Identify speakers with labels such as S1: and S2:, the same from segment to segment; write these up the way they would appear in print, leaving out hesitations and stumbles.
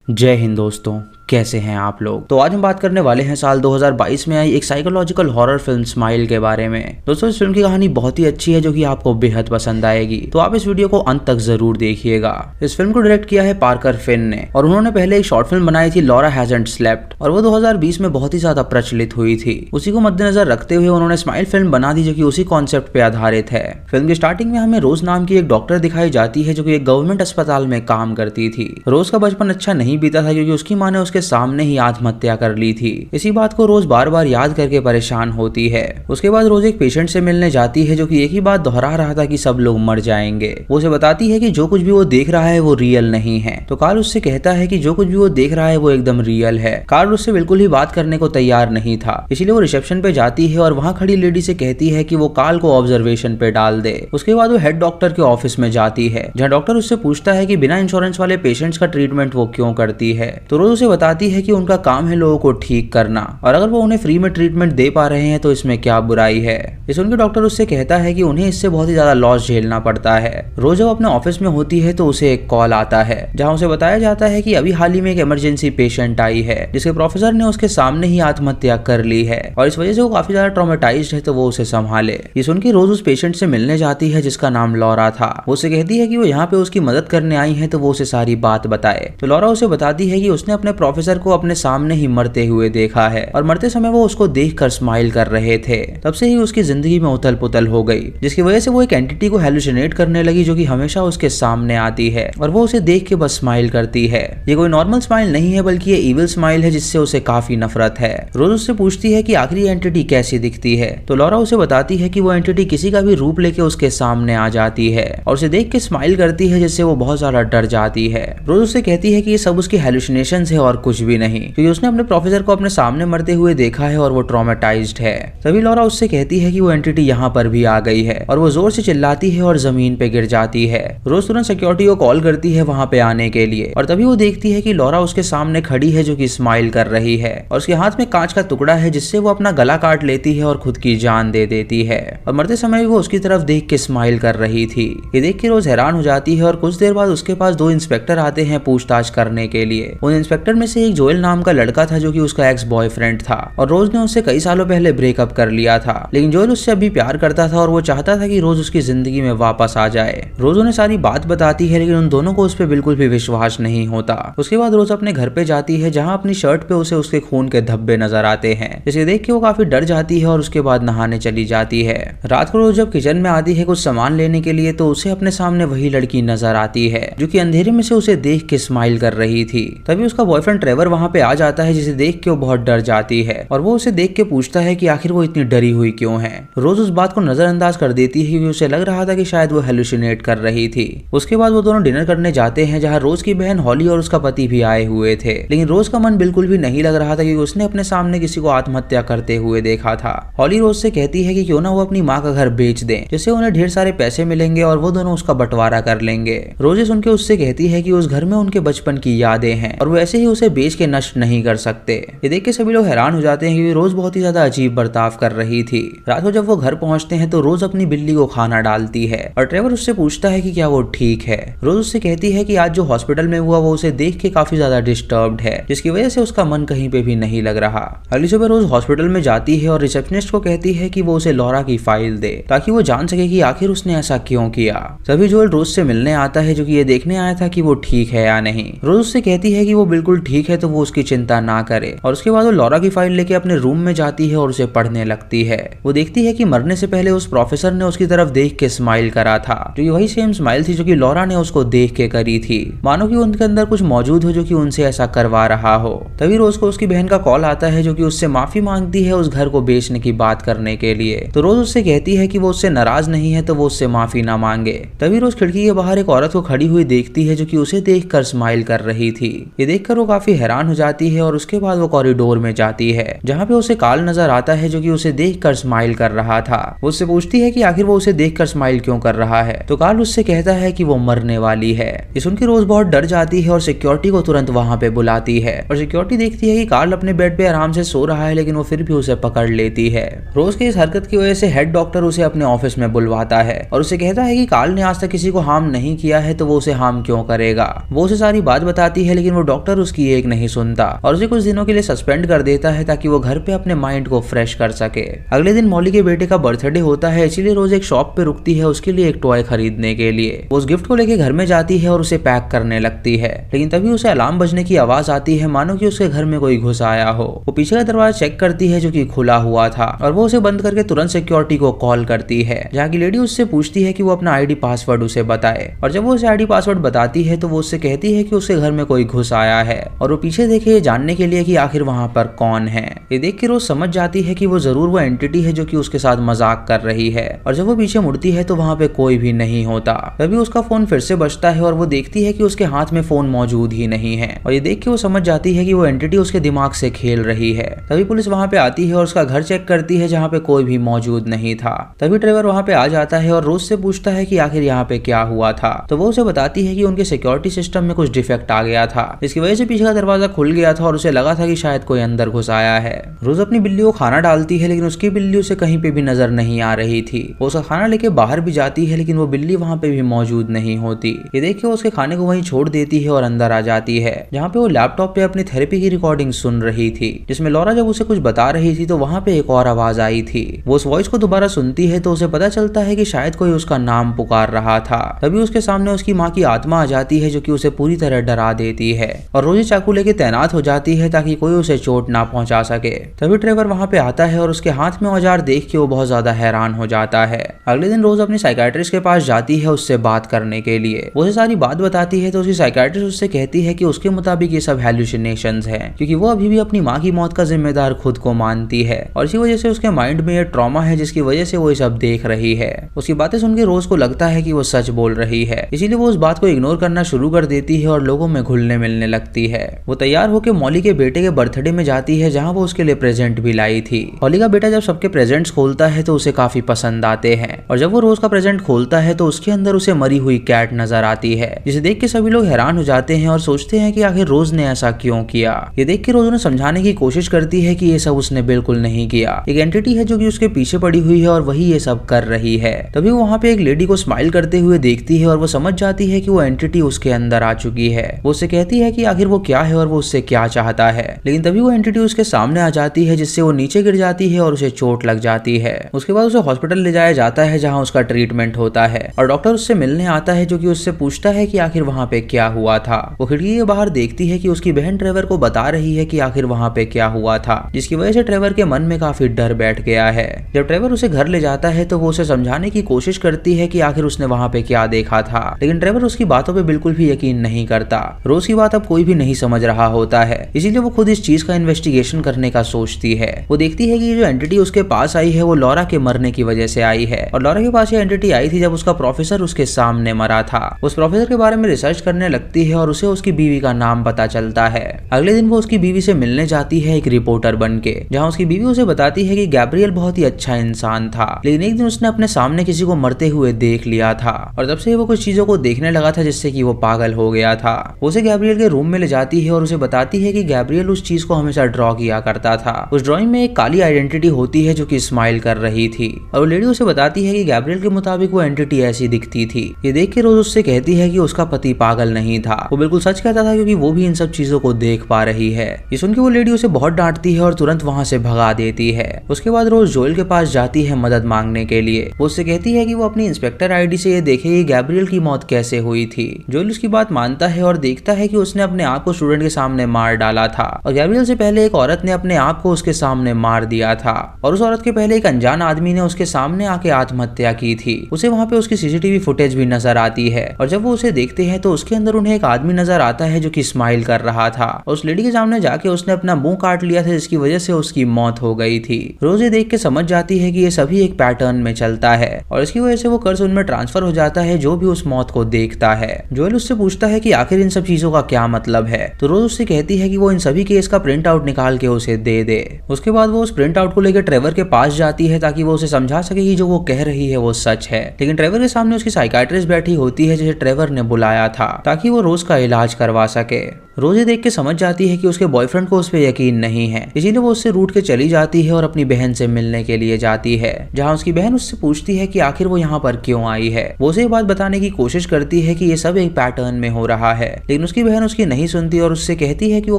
S1: जय हिंद दोस्तों, कैसे हैं आप लोग। तो आज हम बात करने वाले हैं साल 2022 में आई एक साइकोलॉजिकल हॉरर फिल्म स्माइल के बारे में। दोस्तों इस फिल्म की कहानी बहुत ही अच्छी है जो कि आपको बेहद पसंद आएगी, तो आप इस वीडियो को अंत तक जरूर देखिएगा। इस फिल्म को डायरेक्ट किया है पार्कर फिन ने और उन्होंने पहले एक शॉर्ट फिल्म बनाई थी लॉरा हैजंट स्लेप्ट और वो 2020 में बहुत ही ज्यादा प्रचलित हुई थी। उसी को मद्देनजर रखते हुए उन्होंने स्माइल फिल्म बना दी जो कि उसी कॉन्सेप्ट पे आधारित है। फिल्म की स्टार्टिंग में हमें रोज नाम की एक डॉक्टर दिखाई जाती है जो कि एक गवर्नमेंट अस्पताल में काम करती थी। रोज का बचपन अच्छा नहीं बीता था क्योंकि उसकी माँ ने उसके सामने ही आत्महत्या कर ली थी। इसी बात को रोज बार बार याद करके परेशान होती है। उसके बाद रोज एक पेशेंट से मिलने जाती है जो कि एक ही बात दोहरा रहा था कि सब लोग मर जाएंगे। वो उसे बताती है कि जो कुछ भी वो देख रहा है वो रियल नहीं है। तो कार्ल उससे कहता है कि जो कुछ भी वो देख रहा है वो एकदम रियल है। कार्ल उससे बिल्कुल ही बात करने को तैयार नहीं था, इसलिए वो रिसेप्शन पे जाती है और वहाँ खड़ी लेडी से कहती है कि वो कार्ल को ऑब्जर्वेशन पे डाल दे। उसके बाद वो हेड डॉक्टर के ऑफिस में जाती है जहाँ डॉक्टर उससे पूछता है कि बिना इंश्योरेंस वाले पेशेंट्स का ट्रीटमेंट वो क्यों करती है। तो रोज उसे बताती है कि उनका काम है लोगों को ठीक करना और अगर वो उन्हें फ्री में ट्रीटमेंट दे पा रहे हैं तो इसमें क्या बुराई है। इस उनके डॉक्टर उससे कहता है कि उन्हें इससे बहुत ही ज्यादा लॉस झेलना पड़ता है। रोज जब अपने ऑफिस में होती है तो उसे एक कॉल आता है जहां उसे बताया जाता है कि अभी हाल ही में एक इमरजेंसी पेशेंट आई है जिसके प्रोफेसर ने उसके सामने ही आत्महत्या कर ली है और इस वजह से वो काफी ज्यादा ट्रॉमेटाइज्ड है, तो वो उसे संभाले। ये सुन के रोज उस पेशेंट से मिलने जाती है जिसका नाम लॉरा था। वो उसे कहती है कि वो यहाँ पे उसकी मदद करने आई है तो वो उसे सारी बात बताए। तो लॉरा उसे बताती है कि उसने अपने प्रोफेसर को अपने सामने ही मरते हुए देखा है और मरते समय वो उसको देखकर स्माइल कर रहे थे। तब से ही उसकी जिंदगी में उथल पुथल हो गई जिसकी वजह से वो एक एंटिटी को हेलुसिनेट करने लगी जो कि हमेशा उसके सामने आती है और वो उसे देख के बस स्माइल करती है। ये कोई नॉर्मल स्माइल नहीं है बल्कि ये इविल स्माइल है जिससे उसे काफी नफरत है। रोज उससे पूछती है कि आखिरी एंटिटी कैसी दिखती है। तो लॉरा उसे बताती है कि वो एंटिटी किसी का भी रूप लेके उसके सामने आ जाती है और उसे देख के स्माइल करती है जिससे वो बहुत ज्यादा डर जाती है। रोज उससे कहती है कि ये सब उसकी हेलुसिनेशंस है और कुछ भी नहीं, क्योंकि उसने अपने प्रोफेसर को अपने सामने मरते हुए देखा है और वो ट्रॉमेटाइज्ड है। तभी लॉरा उससे कहती है कि वो एंटिटी यहाँ पर भी आ गई है और वो जोर से चिल्लाती है और जमीन पे गिर जाती है। रोज तुरंत सिक्योरिटी को कॉल करती है वहां पे आने के लिए और तभी वो देखती है कि लॉरा उसके सामने खड़ी है जो कि स्माइल कर रही है और उसके हाथ में कांच का टुकड़ा है जिससे वो अपना गला काट लेती है और खुद की जान दे देती है और मरते समय भी वो उसकी तरफ देख के स्माइल कर रही थी। ये देख के रोज हैरान हो जाती है और कुछ देर बाद उसके पास दो इंस्पेक्टर आते हैं पूछताछ करने के लिए। उन इंस्पेक्टर में से एक जोएल नाम का लड़का था जो कि उसका एक्स बॉयफ्रेंड था और रोज ने उससे कई सालों पहले ब्रेकअप कर लिया था, लेकिन जोएल उससे अभी प्यार करता था और वो चाहता था कि रोज उसकी जिंदगी में वापस आ जाए। रोज उन्हें सारी बात बताती है लेकिन उन दोनों को उस पर बिल्कुल भी विश्वास नहीं होता। उसके बाद रोज अपने घर पे जाती है जहाँ अपनी शर्ट पे उसे उसके खून के धब्बे नजर आते हैं, जिसे देख के वो काफी डर जाती है और उसके बाद नहाने चली जाती है। रात को रोज जब किचन में आती है कुछ सामान लेने के लिए तो उसे अपने सामने वही लड़की नजर आती है जो कि अंधेरे में से उसे देख के स्माइल कर रही थी। तभी उसका बॉयफ्रेंड ट्रेवर वहाँ पे आ जाता है जिसे देख के वो बहुत डर जाती है और वो उसे देख के पूछता है कि आखिर वो इतनी डरी हुई क्यों है। रोज उस बात को नजरअंदाज कर देती है क्योंकि उसे लग रहा था कि शायद वो हेलुसिनेट कर रही थी। उसके बाद वो दोनों डिनर करने जाते हैं जहाँ रोज की बहन हॉली और उसका पति भी आए हुए थे, लेकिन रोज का मन बिल्कुल भी नहीं लग रहा था क्योंकि उसने अपने सामने किसी को आत्महत्या करते हुए देखा था। हॉली रोज से कहती है कि क्यों ना वो अपनी माँ का घर बेच दें जिससे उन्हें ढेर सारे पैसे मिलेंगे और वो दोनों उसका बंटवारा कर लेंगे। रोजे सुन के उससे कहती है कि उस घर में उनके बचपन की यादें हैं और वो ऐसे ही उसे बेच के नष्ट नहीं कर सकते। ये देख के सभी लोग हैरान हो जाते हैं क्योंकि रोज बहुत ही ज्यादा अजीब बर्ताव कर रही थी। रात को जब वो घर पहुंचते हैं तो रोज अपनी बिल्ली को खाना डालती है और ट्रेवर उससे पूछता है कि क्या वो ठीक है। रोज उससे कहती है कि आज जो हॉस्पिटल में हुआ वो उसे देख के काफी ज्यादा डिस्टर्ब्ड है जिसकी वजह से उसका मन कहीं पे भी नहीं लग रहा। अगली सुबह रोज हॉस्पिटल में जाती है और रिसेप्शनिस्ट को कहती है कि वो उसे लॉरा की फाइल दे ताकि वो जान सके कि आखिर उसने ऐसा क्यों किया। तभी जोएल रोज से मिलने आता है जो कि ये देखने आया था कि वो ठीक है या नहीं। रोज उससे कहती है कि वो बिल्कुल ठीक है तो वो उसकी चिंता ना करे और उसके बाद वो लॉरा की फाइल लेके अपने रूम में जाती है और उसे पढ़ने लगती है। वो देखती है कि मरने से पहले उस प्रोफेसर ने उसकी तरफ देख के स्माइल करा था जो कि वही सेम स्माइल थी जो कि लॉरा ने उसको देख के करी थी, मानो कि उनके अंदर कुछ मौजूद हो जो कि उनसे ऐसा करवा रहा हो। तभी रोज को उसकी बहन का कॉल आता है जो कि उससे माफी मांगती है उस घर को बेचने की बात करने के लिए। तो रोज उससे कहती है कि वो उससे नाराज नहीं है तो वो उससे माफी ना मांगे। तभी रोज खिड़की के बाहर एक औरत को खड़ी हुई देखती है जो कि उसे देखकर स्माइल कर रही थी। ये देखकर वो काफी काफी हैरान हो जाती है और उसके बाद वो कॉरिडोर में जाती है जहाँ पे उसे कार्ल नजर आता है जो कि उसे देखकर स्माइल कर रहा था। वो उससे पूछती है कि आखिर वो उसे देखकर स्माइल क्यों कर रहा है, तो कार्ल उससे कहता है कि वो मरने वाली है। ये सुनकर रोज बहुत डर जाती है और सिक्योरिटी को तुरंत वहाँ पे बुलाती है और सिक्योरिटी देखती है कि कार्ल अपने बेड पे आराम से सो रहा है, लेकिन वो फिर भी उसे पकड़ लेती है। रोज की इस हरकत की वजह से हेड डॉक्टर उसे अपने ऑफिस में बुलवाता है और उसे कहता है कि कार्ल ने आज तक किसी को हार्म नहीं किया है, तो वो उसे हार्म क्यों करेगा। वो उसे सारी बात बताती है, लेकिन वो डॉक्टर उसकी एक नहीं सुनता और उसे कुछ दिनों के लिए सस्पेंड कर देता है ताकि वो घर पे अपने माइंड को फ्रेश कर सके। अगले दिन मॉली के बेटे का बर्थडे होता है, इसीलिए रोज एक शॉप पे रुकती है उसके लिए एक टॉय खरीदने के लिए। वो उस गिफ्ट को लेके घर में जाती है और उसे पैक करने लगती है, लेकिन तभी उसे अलार्म बजने की आवाज आती है, मानो कि उसके घर में कोई घुस आया हो। वो पीछे का दरवाजा चेक करती है जो कि खुला हुआ था और वो उसे बंद करके तुरंत सिक्योरिटी को कॉल करती है, जहाँ की लेडी उससे पूछती है कि वो अपना आईडी पासवर्ड उसे बताए। और जब वो उसे आईडी पासवर्ड बताती है तो वो उससे कहती है कि उसके घर में कोई घुस आया है और वो पीछे देखे ये जानने के लिए कि आखिर वहाँ पर कौन है। ये देख के रोज समझ जाती है कि वो जरूर वो एंटिटी है जो कि उसके साथ मजाक कर रही है। और जब वो पीछे मुड़ती है तो वहाँ पे कोई भी नहीं होता। तभी उसका फोन फिर से बजता है और वो देखती है कि उसके हाथ में फोन मौजूद ही नहीं है और ये देख के वो समझ जाती है कि वो एंटिटी उसके दिमाग से खेल रही है। तभी पुलिस वहाँ पे आती है और उसका घर चेक करती है जहाँ पे कोई भी मौजूद नहीं था। तभी ट्रेवर वहाँ पे आ जाता है और रोज से पूछता है कि आखिर यहाँ पे क्या हुआ था, तो वो उसे बताती है कि उनके सिक्योरिटी सिस्टम में कुछ डिफेक्ट आ गया था, इसकी वजह से पीछे का दरवाजा खुल गया था और उसे लगा था कि शायद कोई अंदर घुस आया है। रोज अपनी बिल्ली को खाना डालती है, लेकिन उसकी बिल्ली उसे कहीं पे भी नजर नहीं आ रही थी। वो उसका खाना लेके बाहर भी जाती है, लेकिन वो बिल्ली वहाँ पे भी मौजूद नहीं होती। ये देख के वो उसके खाने को वहीं छोड़ देती है और अंदर आ जाती है, जहाँ पे वो लैपटॉप पे अपनी थेरेपी की रिकॉर्डिंग सुन रही थी, जिसमें लॉरा जब उसे कुछ बता रही थी तो वहाँ पे एक और आवाज आई थी। वो उस वॉइस को दोबारा सुनती है तो उसे पता चलता है कि शायद कोई उसका नाम पुकार रहा था। तभी उसके सामने उसकी माँ की आत्मा आ जाती है जो कि उसे पूरी तरह डरा देती है और रोजी चाकू लेके तैनात हो जाती है ताकि कोई उसे चोट ना पहुंचा सके। तभी ट्रेवर वहाँ पे आता है और उसके हाथ में औजार देख के वो बहुत ज्यादा हैरान हो जाता है। अगले दिन रोज अपनी साइकाट्रिस्ट के पास जाती है उससे बात करने के लिए। वो उसे सारी बात बताती है तो उसकी साइकाट्रिस्ट उससे कहती है कि उसके मुताबिक ये सब हैलुसिनेशंस हैं, क्योंकि वो अभी भी अपनी माँ की मौत का जिम्मेदार खुद को मानती है और इसी वजह से उसके माइंड में ये ट्रॉमा है जिसकी वजह से वो ये सब देख रही है। उसकी बातें सुनकर रोज को लगता है कि वो सच बोल रही है, इसीलिए वो उस बात को इग्नोर करना शुरू कर देती है और लोगों में घुलने मिलने लगती है। वो तैयार होकर मॉली के बेटे के बर्थडे में जाती है जहाँ वो उसके लिए प्रेजेंट भी लाई थी। मॉली का बेटा जब सबके प्रेजेंट्स खोलता है तो उसे काफी पसंद आते हैं और जब वो रोज का प्रेजेंट खोलता है तो उसके अंदर उसे मरी हुई कैट नजर आती है, जिसे देख के सभी लोग हैरान हो जाते हैं और सोचते हैं कि आखिर रोज ने ऐसा क्यों किया। ये देख के रोज उन्हें समझाने की कोशिश करती है कि ये सब उसने बिल्कुल नहीं किया, एक एंटिटी है जो कि उसके पीछे पड़ी हुई है और वही ये सब कर रही है। तभी वो वहाँ पे एक लेडी को स्माइल करते हुए देखती है और वो समझ जाती है कि वो एंटिटी उसके अंदर आ चुकी है। वो उससे कहती है कि आखिर वो क्या है और वो उससे क्या चाहता है, लेकिन तभी वो एंटिटी उसके सामने आ जाती है जिससे वो नीचे गिर जाती है और उसे चोट लग जाती है। उसके बाद उसे हॉस्पिटल ले जाया जाता है जहाँ उसका ट्रीटमेंट होता है और डॉक्टर उससे मिलने आता है जो कि उससे पूछता है कि आखिर वहाँ पे क्या हुआ था। वो खिड़की के बाहर देखती है कि उसकी बहन ट्रेवर को बता रही है कि आखिर वहाँ पे क्या हुआ था, जिसकी वजह से ट्रेवर के मन में काफी डर बैठ गया है। जब ट्रेवर उसे घर ले जाता है तो वो उसे समझाने की कोशिश करती है कि आखिर उसने वहाँ पे क्या देखा था, लेकिन ट्रेवर उसकी बातों पे बिल्कुल भी यकीन नहीं करता। रोज की बात अब कोई भी नहीं समझ रहा होता है, इसीलिए वो खुद इस चीज का इन्वेस्टिगेशन करने का सोचती है। वो देखती है कि जो एंटिटी उसके पास आई है वो लॉरा के मरने की वजह से आई है और लॉरा के पास ये एंटिटी आई थी जब उसका प्रोफेसर उसके सामने मरा था। उस प्रोफेसर के बारे में रिसर्च करने लगती है और उसे उसकी बीवी का नाम पता चलता है। अगले दिन वो उसकी बीवी से मिलने जाती है एक रिपोर्टर बनके, जहाँ उसकी बीवी उसे बताती है कि गैब्रियल बहुत ही अच्छा इंसान था, लेकिन एक दिन उसने अपने सामने किसी को मरते हुए देख लिया था और तब से वो कुछ चीजों को देखने लगा था जिससे कि वो पागल हो गया था। वो उसे गैब्रियल के रूम में ले जाती है और उसे बताती है कि गैब्रियल उस चीज को हमेशा ड्रॉ किया करता था। उस ड्राइंग में एक काली आइडेंटिटी होती है जो कि स्माइल कर रही थी और वो लेडी उसे बताती है कि गैब्रियल के मुताबिक वो एंटिटी ऐसी दिखती थी। ये देख के रोज उससे कहती है कि उसका पति पागल नहीं था, वो बिल्कुल सच कहता था क्योंकि वो भी इन सब चीजों को देख पा रही है। ये सुन के वो लेडी उसे बहुत डांटती है और तुरंत वहाँ से भगा देती है। उसके बाद रोज जोएल के पास जाती है मदद मांगने के लिए। वो उससे कहती है कि वो अपनी इंस्पेक्टर आईडी से ये देखे कि गैब्रियल की मौत कैसे हुई थी। जोएल उसकी बात मानता है और देखता है कि उसने अपने आप को स्टूडेंट के सामने मार डाला था और गैब्रियल से पहले एक औरत ने अपने आप को उसके सामने मार दिया था और उस औरत के पहले एक अनजान आदमी ने उसके सामने आके आत्महत्या की थी। उसे वहाँ पे उसकी सीसीटीवी फुटेज भी नजर आती है और जब वो उसे देखते हैं तो उसके अंदर उन्हें एक आदमी नजर आता है जो कि स्माइल कर रहा था और उस लेडी के सामने जाके उसने अपना मुंह काट लिया था जिसकी वजह से उसकी मौत हो गई थी। रोज ये देख के समझ जाती है कि ये सभी एक पैटर्न में चलता है और इसकी वजह से वो कर्ज उनमें ट्रांसफर हो जाता है जो भी उस मौत को देखता है। जोएल उससे पूछता है कि आखिर इन सब चीजों का क्या मतलब है, तो रोज उससे कहती है कि वो इन सभी केस का प्रिंट आउट निकाल के उसे दे दे। उसके बाद वो उस प्रिंट आउट को लेकर ट्रेवर के पास जाती है ताकि वो उसे समझा सके कि जो वो कह रही है वो सच है। लेकिन ट्रेवर के सामने उसकी साइकाइट्रिस्ट बैठी होती है जिसे ट्रेवर ने बुलाया था ताकि वो रोज का इलाज करवा सके। रोज ये देख के समझ जाती है कि उसके बॉयफ्रेंड को उस पर यकीन नहीं है, इसीलिए वो उससे रूठ के चली जाती है और अपनी बहन से मिलने के लिए जाती है, जहाँ उसकी बहन उससे पूछती है कि आखिर वो यहाँ पर क्यों आई है। वो उसे ये बात बताने की कोशिश करती है कि ये सब एक पैटर्न में हो रहा है, लेकिन उसकी बहन उसकी नहीं सुनती और उससे कहती है कि वो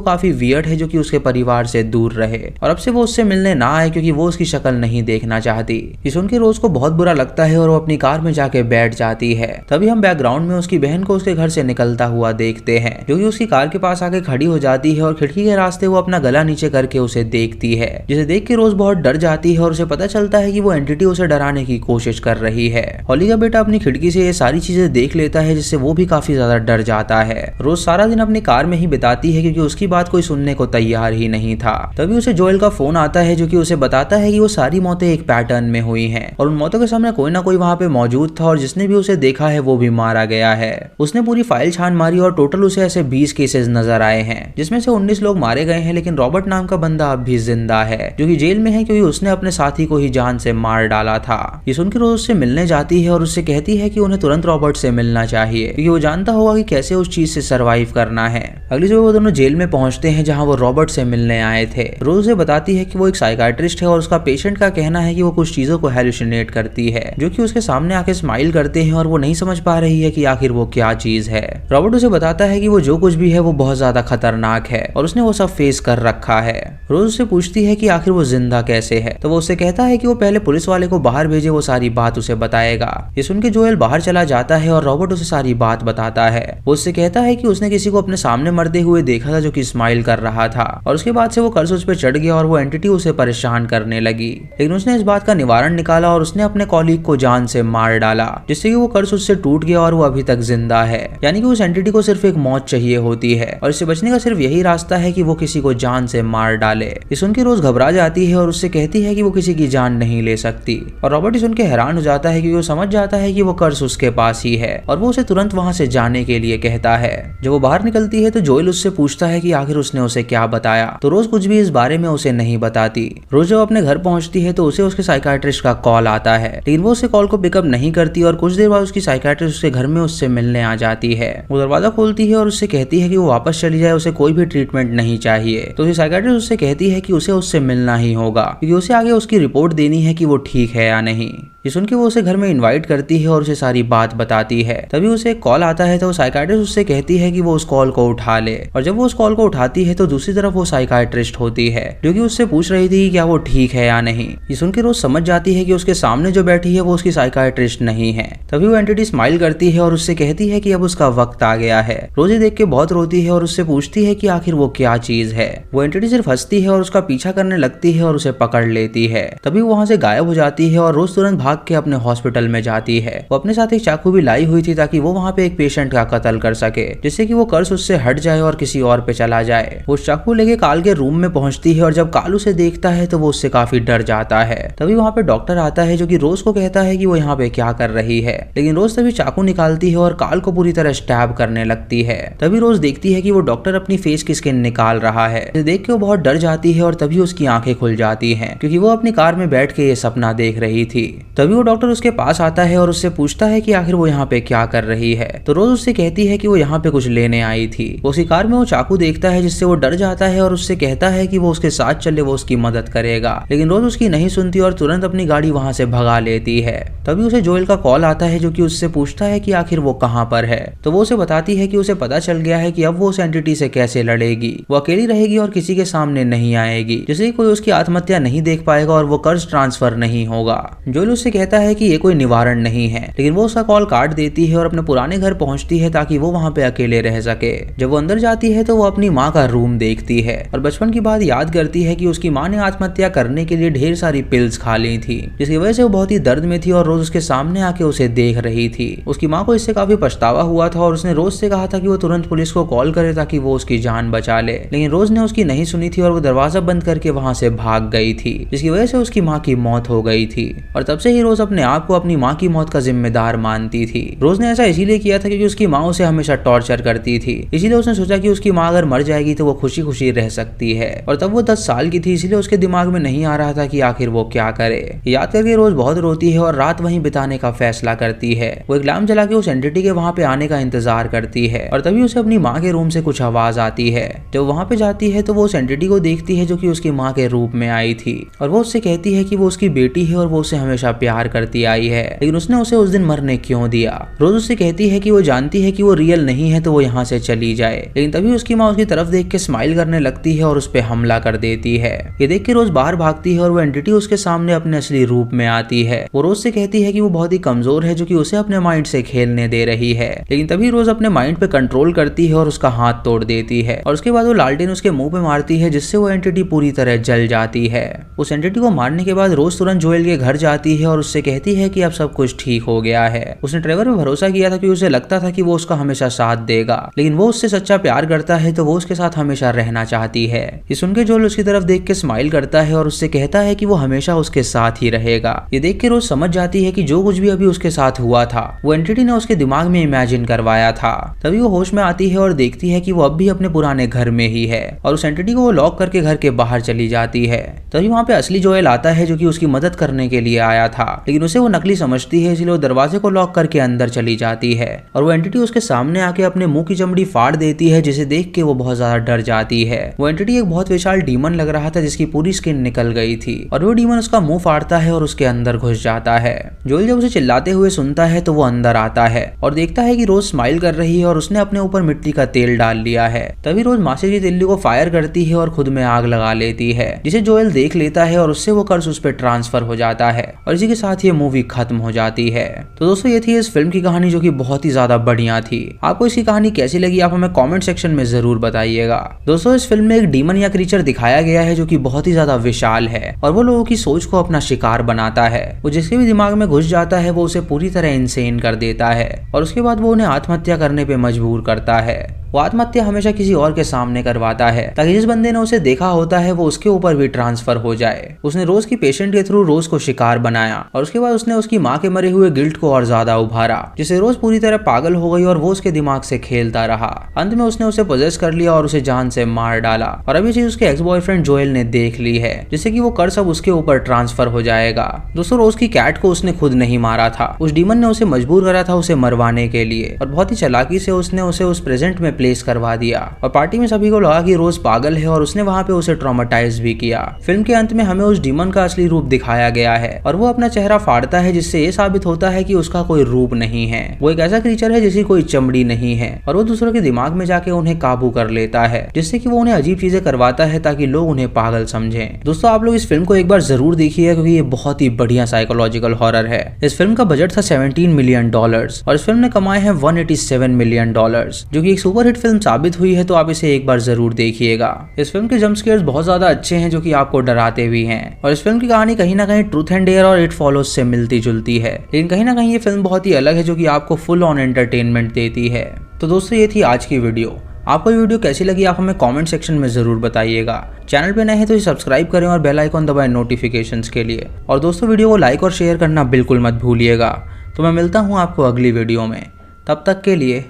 S1: काफी वियर्ड है जो कि उसके परिवार से दूर रहे और अब से वो उससे मिलने ना आए क्योंकि वो उसकी शक्ल नहीं देखना चाहती। ये सुन के रोज को बहुत बुरा लगता है और वो अपनी कार में जाके बैठ जाती है। तभी हम बैकग्राउंड में उसकी बहन को उसके घर से निकलता हुआ देखते हैं, जो कि उसकी कार के पास आके खड़ी हो जाती है और खिड़की के रास्ते वो अपना गला नीचे करके उसे देखती है, जिसे देख के रोज बहुत डर जाती है और उसे पता चलता है कि वो एंटिटी उसे डराने की कोशिश कर रही है। हॉली का बेटा अपनी खिड़की से ये सारी चीजें देख लेता है जिससे वो भी काफी ज्यादा डर जाता है। रोज सारा दिन अपनी कार में ही बिताती है क्योंकि उसकी बात कोई सुनने को तैयार ही नहीं था। तभी उसे जोएल का फोन आता है जो कि उसे बताता है कि वो सारी मौतें एक पैटर्न में हुई हैं और उन मौतों के सामने कोई ना कोई वहां पे मौजूद था और जिसने भी उसे देखा है वो भी मारा गया है। उसने पूरी फाइल छान मारी और टोटल उसे ऐसे 20 केसेस नजर आए हैं जिसमें से 19 लोग मारे गए हैं, लेकिन रॉबर्ट नाम का बंदा अब भी जिंदा है जो कि जेल में है क्योंकि उसने अपने साथी को ही जान से मार डाला था। ये सुनकर रोज उससे मिलने जाती है और उससे कहती है कि उन्हें तुरंत रॉबर्ट से मिलना चाहिए क्योंकि वो जानता होगा कि कैसे उस चीज से सरवाइव करना है। अगली सुबह वो दोनों जेल में पहुंचते हैं जहां वो रॉबर्ट से मिलने आए थे। रोज उसे बताती है कि वो एक साइकाइट्रिस्ट है और उसका पेशेंट का कहना है कि वो कुछ चीजों को हेलुसिनेट करती है जो कि उसके सामने आके स्माइल करते हैं और वो नहीं समझ पा रही है कि आखिर वो क्या चीज है। रॉबर्ट उसे बताता है कि वो जो कुछ भी है वो बहुत ज्यादा खतरनाक है और उसने वो सब फेस कर रखा है। रोज उससे पूछती है कि आखिर वो जिंदा कैसे है, तो वो उससे कहता है कि वो पहले पुलिस वाले को बाहर भेजे, वो सारी बात उसे बताएगा। ये सुन के जोएल बाहर चला जाता है और रॉबर्ट उसे सारी बात बताता है। वो उससे कहता है कि उसने किसी को अपने सामने मरते हुए देखा था जो कि स्माइल कर रहा था और उसके बाद से वो कर्ज उस पर चढ़ गया और वो एंटिटी उसे परेशान करने लगी, लेकिन उसने इस बात का निवारण निकाला और उसने अपने कॉलीग को जान से मार डाला जिससे कि वो कर्ज उससे टूट गया और वो अभी तक जिंदा है। यानी कि उस एंटिटी को सिर्फ एक मौत चाहिए होती है और इससे बचने का सिर्फ यही रास्ता है कि वो किसी को जान से मार डाले। ये सुन के रोज घबरा जाती है और उससे कहती है कि वो किसी की जान नहीं ले सकती और रॉबर्ट सुन के हैरान हो जाता है क्योंकि वो समझ जाता है कि वो कर्ज उसके पास ही है और वो उसे तुरंत वहां से जाने के लिए कहता है। जब वो बाहर निकलती है तो जोएल उससे पूछता है कि आखिर उसने उसे क्या बताया, तो रोज कुछ भी इस बारे में उसे नहीं बताती। रोज जब अपने घर पहुंचती है तो उसे उसके साइकाइट्रिस्ट का कॉल आता है, लेकिन वो उसे कॉल को पिकअप नहीं करती और कुछ देर बाद उसकी साइकाइट्रिस्ट उसके घर में उससे मिलने आ जाती है। वो दरवाजा खोलती है और उससे कहती है कि वो वापस चली जाए, उसे कोई भी ट्रीटमेंट नहीं चाहिए। तो उसकी साइकाइट्रिस्ट उससे कहती है कि उसे उससे मिलना ही होगा क्योंकि उसे आगे उसकी रिपोर्ट देनी है कि वो ठीक है या नहीं। ये सुन के वो उसे घर में इनवाइट करती है और उसे सारी बात बताती है। तभी उसे एक कॉल आता है तो साइकाइट्रिस्ट उससे कहती है कि वो उस कॉल को उठा ले और जब वो उस कॉल को उठाती है तो दूसरी तरफ वो साइकाइट्रिस्ट होती है जो कि उससे पूछ रही थी कि क्या वो ठीक है या नहीं। ये सुन के रोज समझ जाती है कि उसके सामने जो बैठी है वो उसकी साइकाइट्रिस्ट नहीं है। तभी वो एंटिटी स्माइल करती है और उससे कहती है कि अब उसका वक्त आ गया है। रोज देख के बहुत रोती है और उससे पूछती है कि आखिर वो क्या चीज है। वो एंटिटी सिर्फ हंसती है और उसका पीछा करने लगती है और उसे पकड़ लेती है। तभी वो वहां से गायब हो जाती है और रोज तुरंत भाग के अपने हॉस्पिटल में जाती है। वो अपने साथ एक चाकू भी लाई हुई थी ताकि वो वहां पे एक पेशेंट का कत्ल कर सके जिससे कि वो कर्ज उससे हट जाए और किसी और पे चला जाए। वो चाकू लेके काल के रूम में पहुंचती है और जब काल उसे देखता है तो वो उससे काफी डर जाता है। तभी वहां पे डॉक्टर आता है जो कि रोज को कहता है कि वो यहाँ पे क्या कर रही है, लेकिन रोज तभी चाकू निकालती है और काल को पूरी तरह स्टैब करने लगती है। तभी रोज देखती है कि वो डॉक्टर अपनी फेस की स्किन निकाल रहा है। इसे देख के वो बहुत डर जाती है और तभी उसकी आंखें खुल जाती हैं क्योंकि वो अपनी कार में बैठ के ये सपना देख रही थी। तभी वो डॉक्टर उसके पास आता है और उससे पूछता है कि आखिर वो यहाँ पे क्या कर रही है। तो रोज उससे कहती है कि वो यहाँ पे कुछ लेने आई थी। उसी कार में वो चाकू देखता है जिससे वो डर जाता है और उससे कहता है कि वो उसके साथ चले, वो उसकी मदद करेगा, लेकिन रोज उसकी नहीं सुनती और तुरंत अपनी गाड़ी वहां से भगा लेती है। तभी उसे जोएल का कॉल आता है जो कि उससे पूछता है कि आखिर वो कहाँ पर है। तो वो उसे बताती है कि उसे पता चल गया है कि अब वो उस एंटिटी से कैसे लड़ेगी। वो अकेली रहेगी और किसी के सामने नहीं आएगी जिससे कोई उसकी आत्महत्या नहीं देख पाएगा और वो कर्ज ट्रांसफर नहीं होगा। जोएल उससे कहता है कि ये कोई निवारण नहीं है, लेकिन वो उसका कॉल काट देती है और अपने पुराने घर पहुंचती है ताकि वो वहां पे अकेले रह सके। जब वो अंदर जाती है तो वो अपनी माँ का रूम देखती है और बचपन की बात याद करती है कि उसकी माँ ने आत्महत्या करने के लिए ढेर सारी पिल्स खा ली थी जिसकी वजह से वो बहुत ही दर्द में थी और रोज उसके सामने आके उसे देख रही थी। उसकी माँ को इससे काफी पछतावा हुआ था और उसने रोज से कहा था कि वो तुरंत पुलिस को कॉल करे ताकि वो उसकी जान बचा ले, लेकिन रोज ने उसकी नहीं सुनी थी और वो दरवाजा बंद करके वहां से भाग गई थी जिसकी वजह से उसकी माँ की मौत हो गई थी। और तब से ही रोज अपने आप को अपनी माँ की मौत का जिम्मेदार मानती थी। रोज ने ऐसा इसीलिए किया था क्योंकि उसकी माँ उसे हमेशा टॉर्चर करती थी, इसीलिए उसने सोचा सोचा कि उसकी माँ अगर मर जाएगी तो वो खुशी खुशी रह सकती है। और तब वो 10 साल की थी, इसलिए उसके दिमाग में नहीं आ रहा था कि आखिर वो क्या करे। याद करके रोज बहुत रोती है और रात वहीं बिताने का फैसला करती है। वो एक लैम्प जला के उस एंटिटी के वहाँ पे आने का इंतजार करती है और तभी उसे अपनी माँ के रूम से कुछ आवाज आती है। जब वहाँ पे जाती है तो वो उस एंटिटी को देखती है जो कि उसकी माँ के रूप में आई थी और वो उससे कहती है कि वो उसकी बेटी है और वो उसे हमेशा प्यार करती आई है, लेकिन उसने उसे उस दिन मरने क्यों दिया। रोज उससे कहती है कि वो जानती है कि वो रियल नहीं है तो वो यहाँ से चली जाए, लेकिन तभी उसकी माँ उसकी तरफ देख के स्माइल करने लगती है और उस पर हमला कर देती है। ये देख के रोज बाहर भागती है और वो एंटिटी उसके सामने अपने असली रूप में आती है। वो रोज से कहती है कि वो बहुत ही कमजोर है जो कि उसे अपने माइंड से खेलने दे रही है, लेकिन तभी रोज अपने माइंड पे कंट्रोल करती है और उसका हाथ तोड़ देती है और उसके बाद वो लालटेन उसके मुंह पे मारती है जिससे वो एंटिटी पूरी तरह जल जाती है। उस एंटिटी को मारने के बाद रोज तुरंत जोएल के घर जाती है और उससे कहती है कि अब सब कुछ ठीक हो गया है। उसने ट्रेवर पे भरोसा किया था क्योंकि उसे लगता था कि वो उसका हमेशा साथ देगा, लेकिन वो उससे सच्चा प्यार करता है तो वो उसके साथ हमेशा रहना चाहती है। ये सुन के जोएल उसकी तरफ देख के स्माइल करता है और उससे कहता है कि वो हमेशा उसके साथ ही रहेगा। ये देख के रोज समझ जाती है कि जो कुछ भी अभी उसके साथ हुआ था वो एंटिटी ने उसके दिमाग में इमेजिन करवाया था। तभी वो होश में आती है और देखती है कि वो अब भी अपने पुराने घर में ही है और उस एंटिटी को वो लॉक करके घर के बाहर चली जाती है। तभी वहाँ पे असली जोएल आता है जो कि उसकी मदद करने के लिए आया था, लेकिन उसे वो नकली समझती है, इसलिए वो दरवाजे को लॉक करके अंदर चली जाती है और वो एंटिटी उसके सामने आके अपने मुंह की चमड़ी फाड़ देती है, जिसे देख के वो बहुत ज्यादा डर जाती है। वो एंटिटी एक बहुत विशाल डीमन लग रहा था जिसकी पूरी स्किन निकल गई थी और वो डीमन उसका मुंह फाड़ता है और उसके अंदर घुस जाता है। जोएल जब उसे चिल्लाते हुए सुनता है तो वो अंदर आता है और देखता है कि रोज स्माइल कर रही है और उसने अपने ऊपर मिट्टी का तेल डाल लिया है। तभी रोज माचिस की तिल्ली को फायर करती है और खुद में आग लगा लेती है, जिसे जोएल देख लेता है और उससे वो कर्स उस पर ट्रांसफर हो जाता है और इसी के साथ ये मूवी खत्म हो जाती है। तो दोस्तों ये थी इस फिल्म की कहानी जो कि बहुत ही ज्यादा बढ़िया थी। आपको इसकी कहानी कैसी लगी आप हमें कमेंट सेक्शन में जरूर बताइएगा। दोस्तों इस फिल्म में एक डीमन या क्रीचर दिखाया गया है जो कि बहुत ही ज्यादा विशाल है और वो लोगों की सोच को अपना शिकार बनाता है। वो जिसके भी दिमाग में घुस जाता है वो उसे पूरी तरह इंसेन कर देता है और उसके बाद वो उन्हें आत्महत्या करने पे मजबूर करता है। वो आत्महत्या हमेशा किसी और के सामने करवाता है ताकि जिस बंदे ने उसे देखा होता है वो उसके ऊपर भी ट्रांसफर हो जाए। उसने रोज की पेशेंट के थ्रू रोज को शिकार बनाया और उसके बाद उसने उसकी माँ के मरे हुए गिल्ट को और ज्यादा उभारा, जिससे रोज पूरी तरह पागल हो गई और वो उसके दिमाग से खेलता रहा। अंत में उसने उसे पोजेस कर लिया और उसे जान से मार डाला और अभी चीज उसके एक्स बॉयफ्रेंड जोएल ने देख ली है, जिससे कि वो कर्स अब उसके ऊपर ट्रांसफर हो जाएगा। दोस्तों रोज की कैट को उसने खुद नहीं मारा था, उस डीमन ने उसे मजबूर करा था उसे मरवाने के लिए और बहुत ही चालाकी से उसने उसे उस प्रेजेंट में प्लेस करवा दिया और पार्टी में सभी को लगा कि रोज पागल है और उसने वहाँ पे उसे ट्रॉमेटाइज भी किया। फिल्म के अंत में हमें उस डीमन का असली रूप दिखाया गया है और वो अपना चेहरा फाड़ता है, जिससे ये साबित होता है कि उसका कोई रूप नहीं है। वो एक ऐसा क्रीचर है जिसकी कोई चमड़ी नहीं है और वो दूसरों के दिमाग में जाके उन्हें काबू कर लेता है, जिससे कि वो उन्हें अजीब चीजें करवाता है ताकि लोग उन्हें पागल समझें। दोस्तों आप लोग इस फिल्म को एक बार जरूर देखिए क्योंकि ये बहुत ही बढ़िया साइकोलॉजिकल हॉरर है। इस फिल्म का बजट था $17 मिलियन और इस फिल्म ने कमाए हैं $187 मिलियन, जो कि एक सुपर हिट फिल्म साबित हुई है। तो आप इसे एक बार जरूर देखिएगा। इस फिल्म के जंप स्केयर्स बहुत ज्यादा अच्छे हैं जो कि आपको डराते भी हैं और इस फिल्म की कहानी कहीं ना कहीं ट्रूथ एंड डेयर और इट फॉलोज से मिलती जुलती है, लेकिन कहीं ना कहीं ये फिल्म बहुत ही अलग है जो कि आपको फुल ऑन एंटरटेनमेंट देती है। तो दोस्तों ये थी आज की वीडियो। आपको ये वीडियो कैसी लगी आप हमें कमेंट सेक्शन में जरूर बताइएगा। चैनल पे नए हैं तो इसे सब्सक्राइब करें और बेल आइकॉन दबाएं नोटिफिकेशंस के लिए। और दोस्तों वीडियो को लाइक और शेयर करना बिल्कुल मत भूलिएगा। तो मैं मिलता हूँ आपको अगली वीडियो में, तब तक के लिए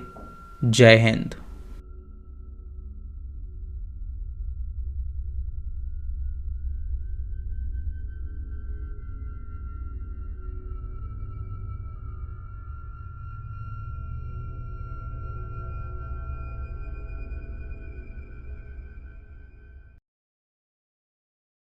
S1: जय हिंद।